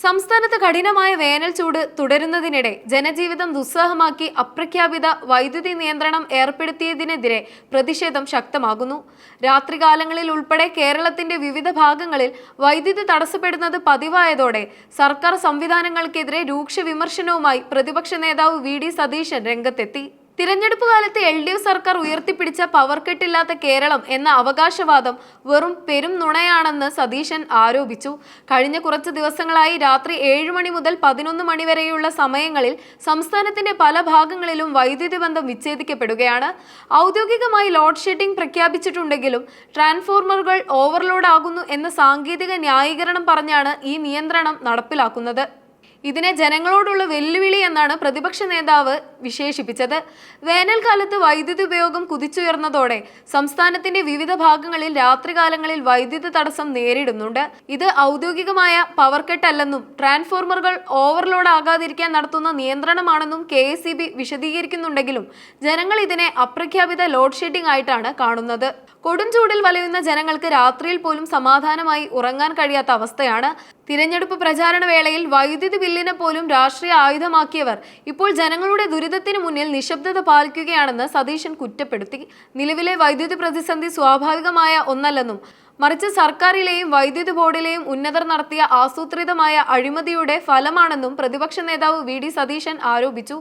സംസ്ഥാനത്ത് കഠിനമായ വേനൽ ചൂട് തുടരുന്നതിനിടെ ജനജീവിതം ദുസ്സഹമാക്കി അപ്രഖ്യാപിത വൈദ്യുതി നിയന്ത്രണം ഏർപ്പെടുത്തിയതിനെതിരെ പ്രതിഷേധം ശക്തമാകുന്നു. രാത്രികാലങ്ങളിൽ ഉൾപ്പെടെ കേരളത്തിന്റെ വിവിധ ഭാഗങ്ങളിൽ വൈദ്യുതി തടസ്സപ്പെടുന്നത് പതിവായതോടെ സർക്കാർ സംവിധാനങ്ങൾക്കെതിരെ രൂക്ഷ വിമർശനവുമായി പ്രതിപക്ഷ നേതാവ് വി.ഡി. സതീശൻ രംഗത്തെത്തി. തിരഞ്ഞെടുപ്പ് കാലത്ത് LDF സർക്കാർ ഉയർത്തിപ്പിടിച്ച പവർ കട്ടില്ലാത്ത കേരളം എന്ന അവകാശവാദം വെറും പെരും നുണയാണെന്ന് സതീശൻ ആരോപിച്ചു. കഴിഞ്ഞ കുറച്ച് ദിവസങ്ങളായി രാത്രി 7 മണി മുതൽ 11 മണി വരെയുള്ള സമയങ്ങളിൽ സംസ്ഥാനത്തിന്റെ പല ഭാഗങ്ങളിലും വൈദ്യുതി ബന്ധം വിച്ഛേദിക്കപ്പെടുകയാണ്. ഔദ്യോഗികമായി ലോഡ് ഷെഡിംഗ് പ്രഖ്യാപിച്ചിട്ടുണ്ടെങ്കിലും ട്രാൻസ്ഫോർമറുകൾ ഓവർലോഡ് ആകുന്നു എന്ന സാങ്കേതിക ന്യായീകരണം പറഞ്ഞാണ് ഈ നിയന്ത്രണം നടപ്പിലാക്കുന്നത്. ഇതിനെ ജനങ്ങളോടുള്ള വെല്ലുവിളി എന്നാണ് പ്രതിപക്ഷ നേതാവ് വിശേഷിപ്പിച്ചത്. വേനൽക്കാലത്ത് വൈദ്യുതി ഉപയോഗം കുതിച്ചുയർന്നതോടെ സംസ്ഥാനത്തിന്റെ വിവിധ ഭാഗങ്ങളിൽ രാത്രികാലങ്ങളിൽ വൈദ്യുതി തടസ്സം നേരിടുന്നുണ്ട്. ഇത് ഔദ്യോഗികമായ പവർ കട്ടല്ലെന്നും ട്രാൻസ്ഫോർമറുകൾ ഓവർലോഡ് ആകാതിരിക്കാൻ നടത്തുന്ന നിയന്ത്രണമാണെന്നും KSEB വിശദീകരിക്കുന്നുണ്ടെങ്കിലും ജനങ്ങൾ ഇതിനെ അപ്രഖ്യാപിത ലോഡ് ഷെഡിംഗ് ആയിട്ടാണ് കാണുന്നത്. കൊടുംചൂടിൽ വലയുന്ന ജനങ്ങൾക്ക് രാത്രിയിൽ പോലും സമാധാനമായി ഉറങ്ങാൻ കഴിയാത്ത അവസ്ഥയാണ്. തിരഞ്ഞെടുപ്പ് പ്രചാരണ വേളയിൽ വൈദ്യുതി ബില്ലിനെ പോലും രാഷ്ട്രീയ ആയുധമാക്കിയവർ ഇപ്പോൾ ജനങ്ങളുടെ ദുരിതത്തിന് മുന്നിൽ നിശബ്ദത പാലിക്കുകയാണെന്ന് സതീശൻ കുറ്റപ്പെടുത്തി. നിലവിലെ വൈദ്യുതി പ്രതിസന്ധി സ്വാഭാവികമായ ഒന്നല്ലെന്നും മറിച്ച് സർക്കാരിലെയും വൈദ്യുതി ബോർഡിലെയും ഉന്നതർ നടത്തിയ ആസൂത്രിതമായ അഴിമതിയുടെ ഫലമാണെന്നും പ്രതിപക്ഷ നേതാവ് വി.ഡി. സതീശൻ ആരോപിച്ചു.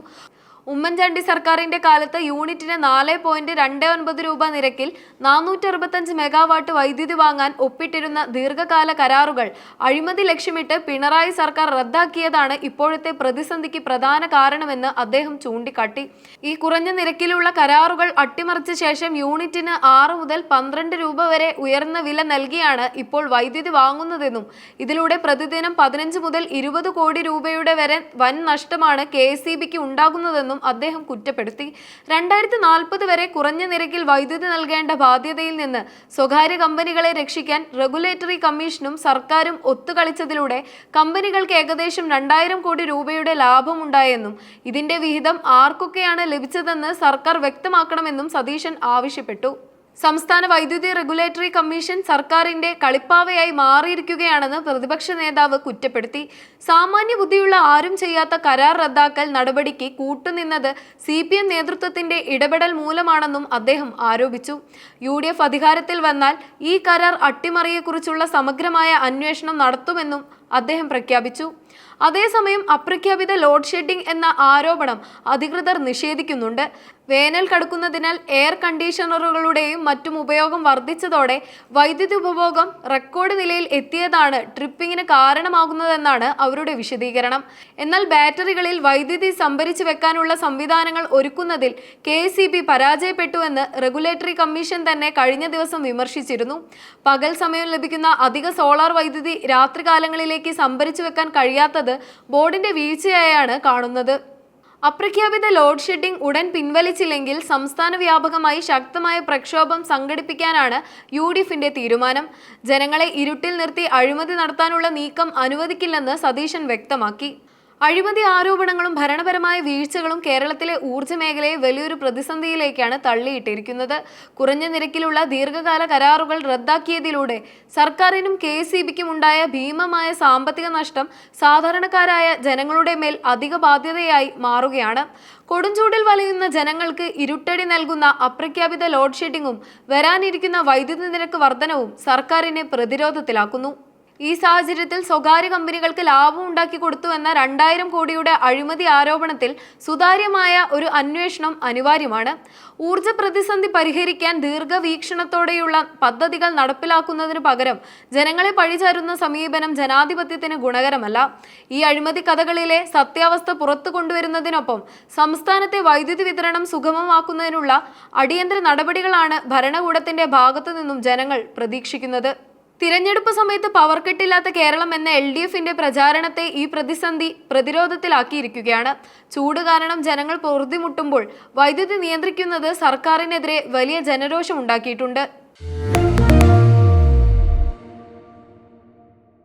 ഉമ്മൻചാണ്ടി സർക്കാരിന്റെ കാലത്ത് യൂണിറ്റിന് 4.29 രൂപ നിരക്കിൽ 465 മെഗാവാട്ട് വൈദ്യുതി വാങ്ങാൻ ഒപ്പിട്ടിരുന്ന ദീർഘകാല കരാറുകൾ അഴിമതി ലക്ഷ്യമിട്ട് പിണറായി സർക്കാർ റദ്ദാക്കിയതാണ് ഇപ്പോഴത്തെ പ്രതിസന്ധിക്ക് പ്രധാന കാരണമെന്ന് അദ്ദേഹം ചൂണ്ടിക്കാട്ടി. ഈ കുറഞ്ഞ നിരക്കിലുള്ള കരാറുകൾ അട്ടിമറിച്ച ശേഷം യൂണിറ്റിന് 6 മുതൽ 12 രൂപ വരെ ഉയർന്ന വില നൽകിയാണ് ഇപ്പോൾ വൈദ്യുതി വാങ്ങുന്നതെന്നും ഇതിലൂടെ പ്രതിദിനം 15 മുതൽ 20 കോടി രൂപയുടെ വരെ വൻ നഷ്ടമാണ് KSEBക്ക് ഉണ്ടാകുന്നതെന്നും അദ്ദേഹം കുറ്റപ്പെടുത്തി. 2040 വരെ കുറഞ്ഞ നിരക്കിൽ വൈദ്യുതി നൽകേണ്ട ബാധ്യതയിൽ നിന്ന് സ്വകാര്യ കമ്പനികളെ രക്ഷിക്കാൻ റെഗുലേറ്ററി കമ്മീഷനും സർക്കാരും ഒത്തുകളിച്ചതിലൂടെ കമ്പനികൾക്ക് ഏകദേശം 2000 കോടി രൂപയുടെ ലാഭമുണ്ടായെന്നും ഇതിന്റെ വിഹിതം ആർക്കൊക്കെയാണ് ലഭിച്ചതെന്ന് സർക്കാർ വ്യക്തമാക്കണമെന്നും സതീശൻ ആവശ്യപ്പെട്ടു. സംസ്ഥാന വൈദ്യുതി റെഗുലേറ്ററി കമ്മീഷൻ സർക്കാരിന്റെ കളിപ്പാവയായി മാറിയിരിക്കുകയാണെന്ന് പ്രതിപക്ഷ നേതാവ് കുറ്റപ്പെടുത്തി. സാമാന്യ ബുദ്ധിയുള്ള ആരും ചെയ്യാത്ത കരാർ റദ്ദാക്കൽ നടപടിക്ക് കൂട്ടുനിന്നത് CPM നേതൃത്വത്തിന്റെ ഇടപെടൽ മൂലമാണെന്നും അദ്ദേഹം ആരോപിച്ചു. UDF അധികാരത്തിൽ വന്നാൽ ഈ കരാർ അട്ടിമറിയെക്കുറിച്ചുള്ള സമഗ്രമായ അന്വേഷണം നടത്തുമെന്നും അദ്ദേഹം പ്രഖ്യാപിച്ചു. അതേസമയം അപ്രഖ്യാപിത ലോഡ് ഷെഡിംഗ് എന്ന ആരോപണം അധികൃതർ നിഷേധിക്കുന്നുണ്ട്. വേനൽ കടുക്കുന്നതിനാൽ എയർ കണ്ടീഷണറുകളുടെയും മറ്റും ഉപയോഗം വർദ്ധിച്ചതോടെ വൈദ്യുതി ഉപഭോഗം റെക്കോർഡ് നിലയിൽ എത്തിയതാണ് ട്രിപ്പിങ്ങിന് കാരണമാകുന്നതെന്നാണ് അവരുടെ വിശദീകരണം. എന്നാൽ ബാറ്ററികളിൽ വൈദ്യുതി സംഭരിച്ചു വെക്കാനുള്ള സംവിധാനങ്ങൾ ഒരുക്കുന്നതിൽ KSEB പരാജയപ്പെട്ടുവെന്ന് റെഗുലേറ്ററി കമ്മീഷൻ തന്നെ കഴിഞ്ഞ ദിവസം വിമർശിച്ചിരുന്നു. പകൽ സമയം ലഭിക്കുന്ന അധിക സോളാർ വൈദ്യുതി രാത്രികാലങ്ങളിലേക്ക് സംഭരിച്ചു വെക്കാൻ കഴിയാത്തത് ബോർഡിന്റെ വീഴ്ചയായാണ് കാണുന്നത്. അപ്രഖ്യാപിത ലോഡ് ഷെഡിംഗ് ഉടൻ പിൻവലിച്ചില്ലെങ്കിൽ സംസ്ഥാന വ്യാപകമായി ശക്തമായ പ്രക്ഷോഭം സംഘടിപ്പിക്കാനാണ് UDFന്റെ തീരുമാനം. ജനങ്ങളെ ഇരുട്ടിൽ നിർത്തി അഴിമതി നടത്താനുള്ള നീക്കം അനുവദിക്കില്ലെന്ന് സതീശൻ വ്യക്തമാക്കി. അഴിമതി ആരോപണങ്ങളും ഭരണപരമായ വീഴ്ചകളും കേരളത്തിലെ ഊർജ്ജ മേഖലയെ വലിയൊരു പ്രതിസന്ധിയിലേക്കാണ് തള്ളിയിട്ടിരിക്കുന്നത്. കുറഞ്ഞ നിരക്കിലുള്ള ദീർഘകാല കരാറുകൾ റദ്ദാക്കിയതിലൂടെ സർക്കാരിനും KSEBക്കും ഉണ്ടായ ഭീമമായ സാമ്പത്തിക നഷ്ടം സാധാരണക്കാരായ ജനങ്ങളുടെ മേൽ അധിക ബാധ്യതയായി മാറുകയാണ്. കൊടുംചൂടിൽ വലയുന്ന ജനങ്ങൾക്ക് ഇരുട്ടടി നൽകുന്ന അപ്രഖ്യാപിത ലോഡ് ഷെഡിംഗും വരാനിരിക്കുന്ന വൈദ്യുതി നിരക്ക് വർധനവും സർക്കാരിനെ പ്രതിരോധത്തിലാക്കുന്നു. ഈ സാഹചര്യത്തിൽ സ്വകാര്യ കമ്പനികൾക്ക് ലാഭം ഉണ്ടാക്കി കൊടുത്തുവെന്ന 2000 കോടിയുടെ അഴിമതി ആരോപണത്തിൽ സുതാര്യമായ ഒരു അന്വേഷണം അനിവാര്യമാണ്. ഊർജ്ജ പ്രതിസന്ധി പരിഹരിക്കാൻ ദീർഘവീക്ഷണത്തോടെയുള്ള പദ്ധതികൾ നടപ്പിലാക്കുന്നതിന് പകരം ജനങ്ങളെ പഴിചാരുന്ന സമീപനം ജനാധിപത്യത്തിന് ഗുണകരമല്ല. ഈ അഴിമതി കഥകളിലെ സത്യാവസ്ഥ പുറത്തു കൊണ്ടുവരുന്നതിനൊപ്പം സംസ്ഥാനത്തെ വൈദ്യുതി വിതരണം സുഗമമാക്കുന്നതിനുള്ള അടിയന്തര നടപടികളാണ് ഭരണകൂടത്തിന്റെ ഭാഗത്തു നിന്നും ജനങ്ങൾ പ്രതീക്ഷിക്കുന്നത്. തിരഞ്ഞെടുപ്പ് സമയത്ത് പവർ കട്ടില്ലാത്ത കേരളം എന്ന LDFന്റെ പ്രചാരണത്തെ ഈ പ്രതിസന്ധി പ്രതിരോധത്തിലാക്കിയിരിക്കുകയാണ്. ചൂട് കാരണം ജനങ്ങൾ പൊറുതിമുട്ടുമ്പോൾ വൈദ്യുതി നിയന്ത്രിക്കുന്നത് സർക്കാരിനെതിരെ വലിയ ജനരോഷം ഉണ്ടാക്കിയിട്ടുണ്ട്.